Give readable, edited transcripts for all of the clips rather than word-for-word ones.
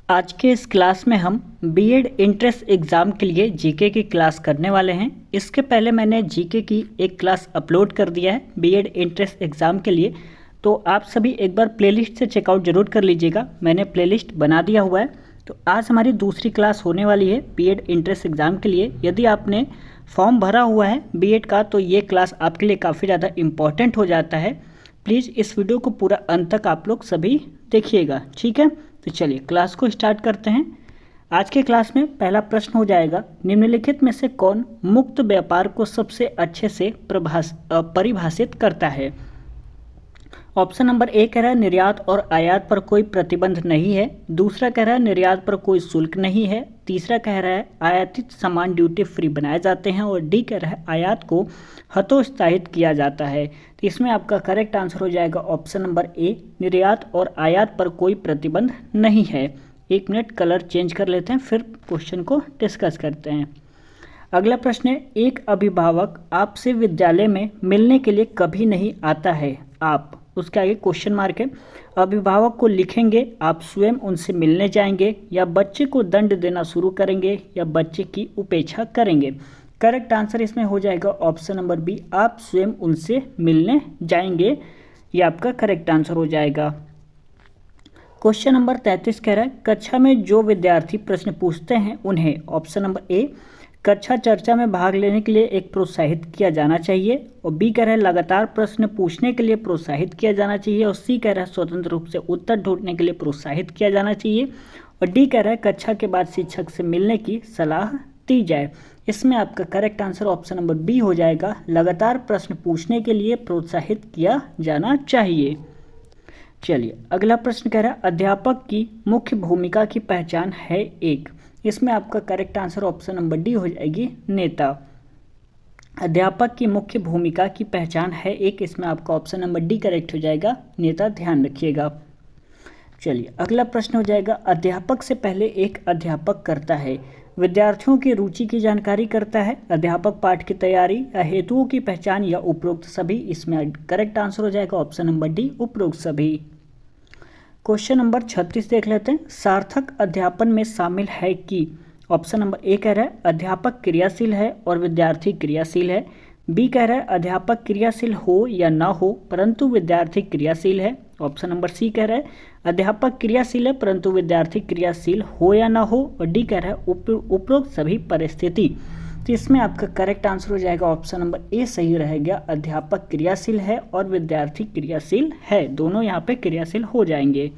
आज के इस क्लास में हम बीएड एंट्रेंस एग्ज़ाम के लिए जीके की क्लास करने वाले हैं। इसके पहले मैंने जीके की एक क्लास अपलोड कर दिया है बीएड एंट्रेंस एग्ज़ाम के लिए, तो आप सभी एक बार प्लेलिस्ट से चेकआउट ज़रूर कर लीजिएगा। मैंने प्लेलिस्ट बना दिया हुआ है। तो आज हमारी दूसरी क्लास होने वाली है बीएड एंट्रेंस एग्ज़ाम के लिए। यदि आपने फॉर्म भरा हुआ है बीएड का तो ये क्लास आपके लिए काफ़ी ज़्यादा इम्पॉर्टेंट हो जाता है। प्लीज़ इस वीडियो को पूरा अंत तक आप लोग सभी देखिएगा, ठीक है। तो चलिए क्लास को स्टार्ट करते हैं। आज के क्लास में पहला प्रश्न हो जाएगा, निम्नलिखित में से कौन मुक्त व्यापार को सबसे अच्छे से परिभाषित करता है। ऑप्शन नंबर ए कह रहा है निर्यात और आयात पर कोई प्रतिबंध नहीं है। दूसरा कह रहा है निर्यात पर कोई शुल्क नहीं है। तीसरा कह रहा है आयातित सामान ड्यूटी फ्री बनाए जाते हैं। और डी कह रहा है आयात को हतोत्साहित किया जाता है। तो इसमें आपका करेक्ट आंसर हो जाएगा ऑप्शन नंबर ए, निर्यात और आयात पर कोई प्रतिबंध नहीं है। एक मिनट कलर चेंज कर लेते हैं, फिर क्वेश्चन को डिस्कस करते हैं। अगला प्रश्न है, एक अभिभावक आपसे विद्यालय में मिलने के लिए कभी नहीं आता है। आप, उसके आगे क्वेश्चन मार्क है। अभिभावक को लिखेंगे, आप स्वयं उनसे मिलने जाएंगे, या बच्चे को दंड देना शुरू करेंगे, या बच्चे की उपेक्षा करेंगे। करेक्ट आंसर इसमें हो जाएगा ऑप्शन नंबर बी, आप स्वयं उनसे मिलने जाएंगे। ये आपका करेक्ट आंसर हो जाएगा। क्वेश्चन नंबर 33 कह रहा है, कक्षा में जो विद्यार्थी प्रश्न पूछते हैं उन्हें ऑप्शन नंबर ए कक्षा चर्चा में भाग लेने के लिए एक प्रोत्साहित किया जाना चाहिए। और बी कह रहा है लगातार प्रश्न पूछने के लिए प्रोत्साहित किया जाना चाहिए। और सी कह रहा है स्वतंत्र रूप से उत्तर ढूंढने के लिए प्रोत्साहित किया जाना चाहिए। और डी कह रहा है कक्षा के बाद शिक्षक से मिलने की सलाह दी जाए। इसमें आपका correct answer option number B हो जाएगा, लगातार प्रश्न पूछने के लिए प्रोत्साहित किया जाना चाहिए। चलिए अगला प्रश्न कह रहा है, अध्यापक की मुख्य भूमिका की पहचान है एक। इसमें आपका correct answer option number D हो जाएगी, नेता। अध्यापक की मुख्य भूमिका की पहचान है एक, इसमें आपका ऑप्शन नंबर डी करेक्ट हो जाएगा, नेता, ध्यान रखिएगा। चलिए अगला प्रश्न हो जाएगा, अध्यापक से पहले एक अध्यापक करता है। विद्यार्थियों की रुचि की जानकारी करता है, अध्यापक पाठ की तैयारी, या हेतुओं की पहचान, या उपरोक्त सभी। इसमें करेक्ट आंसर हो जाएगा ऑप्शन नंबर डी, उपरोक्त सभी। क्वेश्चन नंबर 36 देख लेते हैं, सार्थक अध्यापन में शामिल है कि। ऑप्शन नंबर ए कह रहा है अध्यापक क्रियाशील है और विद्यार्थी क्रियाशील है। बी कह रहा है अध्यापक क्रियाशील हो या ना हो परंतु विद्यार्थी क्रियाशील है। ऑप्शन नंबर सी कह रहा है अध्यापक क्रियाशील है परंतु विद्यार्थी क्रियाशील हो या ना हो। और डी कह रहा है उपरोक्त सभी परिस्थिति। तो इसमें आपका करेक्ट आंसर हो जाएगा ऑप्शन नंबर ए सही रहेगा, अध्यापक क्रियाशील है और विद्यार्थी क्रियाशील है, दोनों यहाँ पे क्रियाशील हो जाएंगे।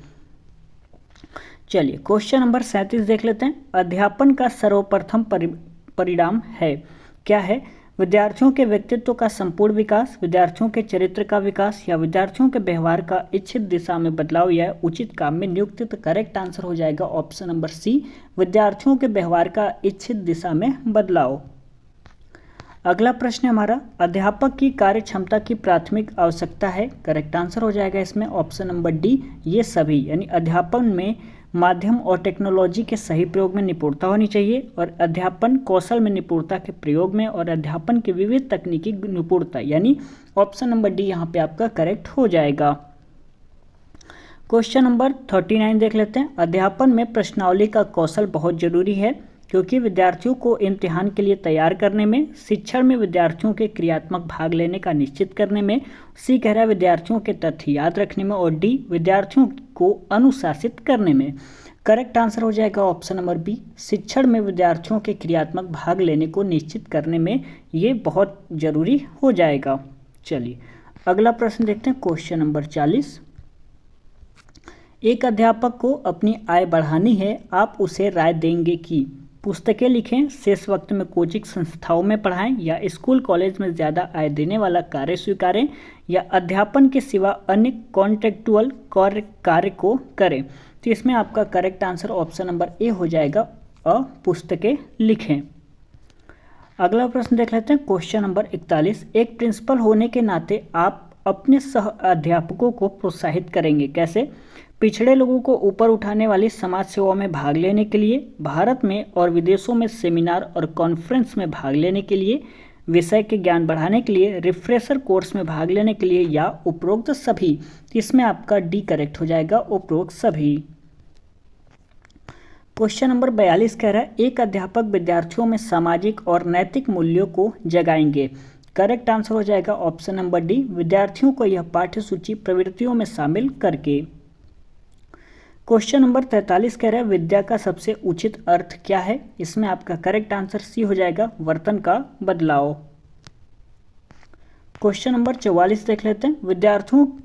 चलिए क्वेश्चन नंबर 37 देख लेते हैं, अध्यापन का सर्वप्रथम परिणाम है क्या है। विद्यार्थियों के व्यक्तित्व का संपूर्ण विकास, विद्यार्थियों के चरित्र का विकास, या विद्यार्थियों के व्यवहार का इच्छित दिशा में बदलाव, या उचित काम में नियुक्ति। तो करेक्ट आंसर हो जाएगा ऑप्शन नंबर सी, विद्यार्थियों के व्यवहार का इच्छित दिशा में बदलाव। अगला प्रश्न हमारा, अध्यापक की कार्य क्षमता की प्राथमिक आवश्यकता है। करेक्ट आंसर हो जाएगा इसमें ऑप्शन नंबर डी, ये सभी। यानी अध्यापन में माध्यम और टेक्नोलॉजी के सही प्रयोग में निपुणता होनी चाहिए, और अध्यापन कौशल में निपुणता के प्रयोग में, और अध्यापन के विविध तकनीकी निपुणता, यानी ऑप्शन नंबर डी यहाँ पे आपका करेक्ट हो जाएगा। क्वेश्चन नंबर 39 देख लेते हैं, अध्यापन में प्रश्नावली का कौशल बहुत जरूरी है क्योंकि विद्यार्थियों को इम्तिहान के लिए तैयार करने में, शिक्षण में विद्यार्थियों के क्रियात्मक भाग लेने का निश्चित करने में, सी कह रहा है विद्यार्थियों के तथ्य याद रखने में, और डी विद्यार्थियों को अनुशासित करने में। करेक्ट आंसर हो जाएगा ऑप्शन नंबर बी, शिक्षण में विद्यार्थियों के क्रियात्मक भाग लेने को निश्चित करने में ये बहुत जरूरी हो जाएगा। चलिए अगला प्रश्न देखते हैं, क्वेश्चन नंबर 40, एक अध्यापक को अपनी आय बढ़ानी है, आप उसे राय देंगे कि पुस्तकें लिखें, शेष वक्त में कोचिंग संस्थाओं में पढ़ाएं, या स्कूल कॉलेज में ज़्यादा आय देने वाला कार्य स्वीकारें, या अध्यापन के सिवा अन्य कॉन्ट्रेक्चुअल कार्य को करें। तो इसमें आपका correct answer option number A हो जाएगा, पुस्तकें लिखें। अगला प्रश्न देख लेते हैं, क्वेश्चन नंबर 41, एक प्रिंसिपल होने के नाते आप अपने सह अध्यापकों को प्रोत्साहित करेंगे कैसे। पिछड़े लोगों को ऊपर उठाने वाली समाज सेवा में भाग लेने के लिए, भारत में और विदेशों में सेमिनार और कॉन्फ्रेंस में भाग लेने के लिए, विषय के ज्ञान बढ़ाने के लिए, रिफ्रेशर कोर्स में भाग लेने के लिए, या उपरोक्त सभी। इसमें आपका डी करेक्ट हो जाएगा, उपरोक्त सभी। क्वेश्चन नंबर 42 कह रहा है एक अध्यापक विद्यार्थियों में सामाजिक और नैतिक मूल्यों को जगाएंगे। करेक्ट आंसर हो जाएगा ऑप्शन नंबर डी, विद्यार्थियों को यह पाठ्य सूची प्रवृत्तियों में शामिल करके। क्वेश्चन नंबर 43 कह रहा है विद्या का सबसे उचित अर्थ क्या है। इसमें आपका करेक्ट आंसर सी हो जाएगा, वर्तन का बदलाव। क्वेश्चन नंबर 44 देख लेते हैं,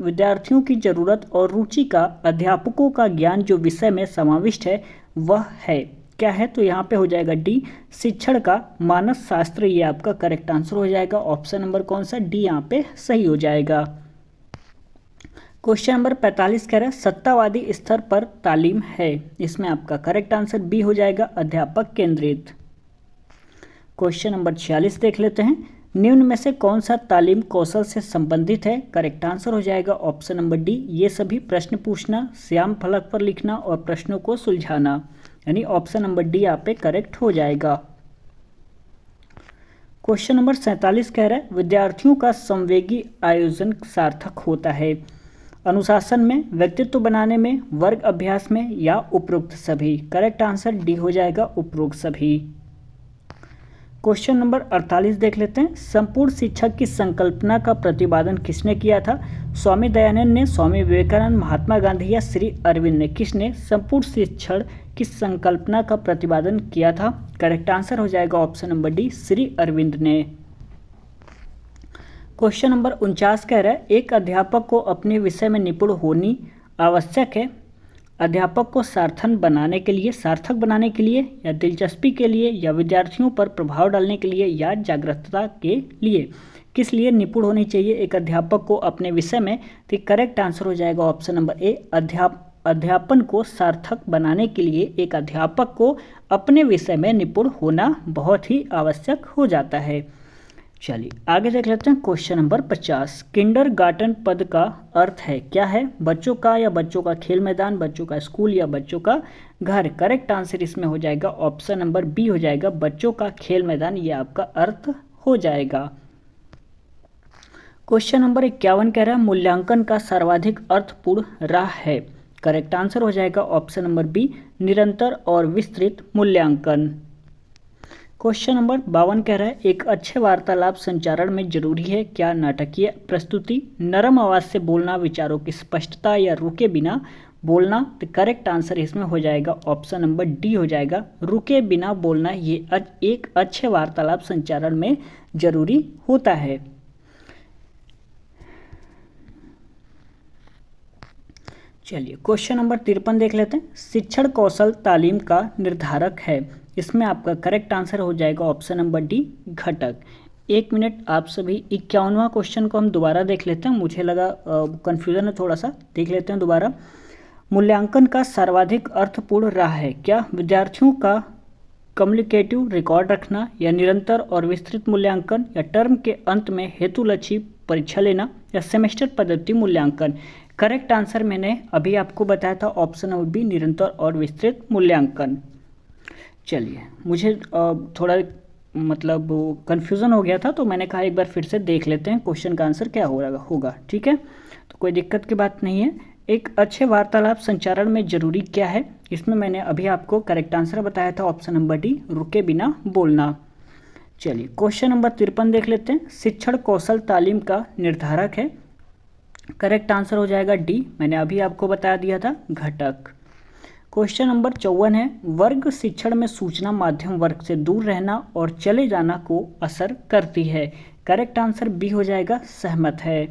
विद्यार्थियों की जरूरत और रुचि का अध्यापकों का ज्ञान जो विषय में समाविष्ट है वह है क्या है। तो यहाँ पे हो जाएगा डी, शिक्षण का मानस शास्त्र। ये आपका करेक्ट आंसर हो जाएगा। ऑप्शन नंबर कौन सा, डी यहाँ पे सही हो जाएगा। क्वेश्चन नंबर 45 कह रहा है सत्तावादी स्तर पर तालीम है। इसमें आपका करेक्ट आंसर बी हो जाएगा, अध्यापक केंद्रित। क्वेश्चन नंबर 46 देख लेते हैं, निम्न में से कौन सा तालीम कौशल से संबंधित है। करेक्ट आंसर हो जाएगा ऑप्शन नंबर डी, ये सभी प्रश्न पूछना, श्याम फलक पर लिखना और प्रश्नों को सुलझाना, यानी ऑप्शन नंबर डी यहाँ पे करेक्ट हो जाएगा। क्वेश्चन नंबर 47 कह रहा है विद्यार्थियों का संवेगी आयोजन सार्थक होता है। अनुशासन में, व्यक्तित्व बनाने में, वर्ग अभ्यास में या उपरोक्त सभी। करेक्ट आंसर डी हो जाएगा, उपरोक्त सभी। क्वेश्चन नंबर 48 देख लेते हैं, संपूर्ण शिक्षक की संकल्पना का प्रतिपादन किसने किया था। स्वामी दयानंद ने, स्वामी विवेकानंद, महात्मा गांधी या श्री अरविंद ने। किसने संपूर्ण शिक्षण की संकल्पना का प्रतिपादन किया था। करेक्ट आंसर हो जाएगा option number D, Shri Arvind ने। क्वेश्चन नंबर 49 कह रहा है एक अध्यापक को अपने विषय में निपुण होनी आवश्यक है। अध्यापक को सार्थक बनाने के लिए या दिलचस्पी के लिए या विद्यार्थियों पर प्रभाव डालने के लिए या जागरूकता के लिए। किस लिए निपुण होनी चाहिए एक अध्यापक को अपने विषय में। तो करेक्ट आंसर हो जाएगा ऑप्शन नंबर ए, अध्यापन को सार्थक बनाने के लिए एक अध्यापक को अपने विषय में निपुण होना बहुत ही आवश्यक हो जाता है। चलिए आगे देख लेते हैं क्वेश्चन नंबर 50, किंडरगार्टन पद का अर्थ है क्या है। बच्चों का या बच्चों का खेल मैदान, बच्चों का स्कूल या बच्चों का घर। करेक्ट आंसर इसमें हो जाएगा ऑप्शन नंबर बी हो जाएगा, बच्चों का खेल मैदान। ये आपका अर्थ हो जाएगा। क्वेश्चन नंबर 51 कह रहा है मूल्यांकन का सर्वाधिक अर्थपूर्ण राह है। करेक्ट आंसर हो जाएगा ऑप्शन नंबर बी, निरंतर और विस्तृत मूल्यांकन। क्वेश्चन नंबर 52 कह रहा है एक अच्छे वार्तालाप संचारण में जरूरी है क्या। नाटकीय प्रस्तुति, नरम आवाज से बोलना, विचारों की स्पष्टता या रुके बिना बोलना। तो करेक्ट आंसर इसमें हो जाएगा ऑप्शन नंबर डी हो जाएगा, रुके बिना बोलना। ये एक अच्छे वार्तालाप संचारण में जरूरी होता है। चलिए क्वेश्चन नंबर 53 देख लेते हैं, शिक्षण कौशल तालीम का निर्धारक है। इसमें आपका करेक्ट आंसर हो जाएगा ऑप्शन नंबर डी, घटक। एक मिनट आप सभी 51वां क्वेश्चन को हम दोबारा देख लेते हैं, मुझे लगा कन्फ्यूजन है थोड़ा सा, देख लेते हैं दोबारा। मूल्यांकन का सर्वाधिक अर्थपूर्ण राह है क्या। विद्यार्थियों का कम्युनिकेटिव रिकॉर्ड रखना या निरंतर और विस्तृत मूल्यांकन या टर्म के अंत में हेतुलक्षी परीक्षा लेना या सेमेस्टर पद्धति मूल्यांकन। करेक्ट आंसर मैंने अभी आपको बताया था ऑप्शन नंबर बी, निरंतर और विस्तृत मूल्यांकन। चलिए मुझे थोड़ा मतलब कन्फ्यूज़न हो गया था तो मैंने कहा एक बार फिर से देख लेते हैं क्वेश्चन का आंसर क्या होगा। ठीक है, तो कोई दिक्कत की बात नहीं है। एक अच्छे वार्तालाप संचारण में जरूरी क्या है, इसमें मैंने अभी आपको करेक्ट आंसर बताया था ऑप्शन नंबर डी, रुके बिना बोलना। चलिए क्वेश्चन नंबर 53 देख लेते हैं, शिक्षण कौशल तालीम का निर्धारक है। करेक्ट आंसर हो जाएगा डी, मैंने अभी आपको बता दिया था, घटक। क्वेश्चन नंबर 54 है, वर्ग शिक्षण में सूचना माध्यम वर्ग से दूर रहना और चले जाना को असर करती है। करेक्ट आंसर बी हो जाएगा, सहमत है।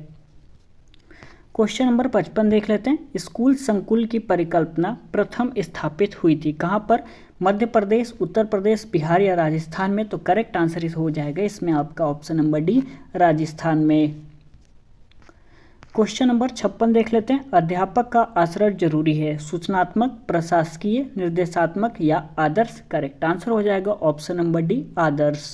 क्वेश्चन नंबर 55 देख लेते हैं, स्कूल संकुल की परिकल्पना प्रथम स्थापित हुई थी कहाँ पर। मध्य प्रदेश, उत्तर प्रदेश, बिहार या राजस्थान में। तो करेक्ट आंसर हो जाएगा इसमें आपका ऑप्शन नंबर डी, राजस्थान में। क्वेश्चन नंबर 56 देख लेते हैं, अध्यापक का आचरण जरूरी है, सूचनात्मक, प्रशासकीय, निर्देशात्मक या आदर्श। करेक्ट आंसर हो जाएगा ऑप्शन नंबर डी, आदर्श।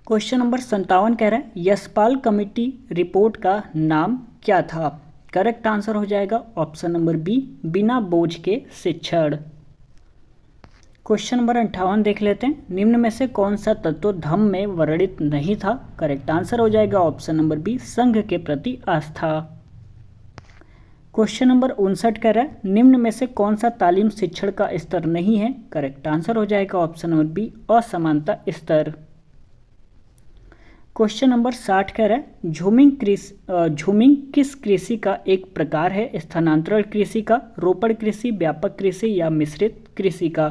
क्वेश्चन नंबर 57 कह रहा है, यशपाल कमेटी रिपोर्ट का नाम क्या था। करेक्ट आंसर हो जाएगा ऑप्शन नंबर बी, बिना बोझ के शिक्षण। क्वेश्चन नंबर 58 देख लेते हैं, निम्न में से कौन सा तत्व धम्म में वर्णित नहीं था। करेक्ट आंसर हो जाएगा ऑप्शन नंबर बी, संघ के प्रति आस्था। क्वेश्चन नंबर 59 कह रहा है निम्न में से कौन सा तालीम शिक्षण का स्तर नहीं है। करेक्ट आंसर हो जाएगा ऑप्शन नंबर बी, असमानता स्तर। क्वेश्चन नंबर 60 कह रहा है झूमिंग किस कृषि का एक प्रकार है। स्थानांतरण कृषि का, रोपण कृषि, व्यापक कृषि या मिश्रित कृषि का।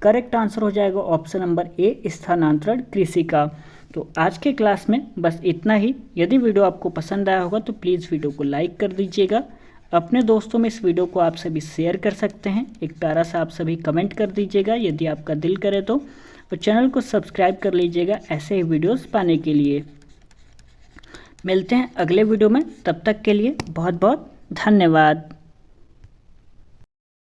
करेक्ट आंसर हो जाएगा ऑप्शन नंबर ए, स्थानांतरण कृषि का। तो आज के क्लास में बस इतना ही। यदि वीडियो आपको पसंद आया होगा तो प्लीज़ वीडियो को लाइक कर दीजिएगा। अपने दोस्तों में इस वीडियो को आप सभी शेयर कर सकते हैं। एक प्यारा सा आप सभी कमेंट कर दीजिएगा यदि आपका दिल करे तो, और चैनल को सब्सक्राइब कर लीजिएगा ऐसे ही वीडियोस पाने के लिए। मिलते हैं अगले वीडियो में, तब तक के लिए बहुत बहुत धन्यवाद।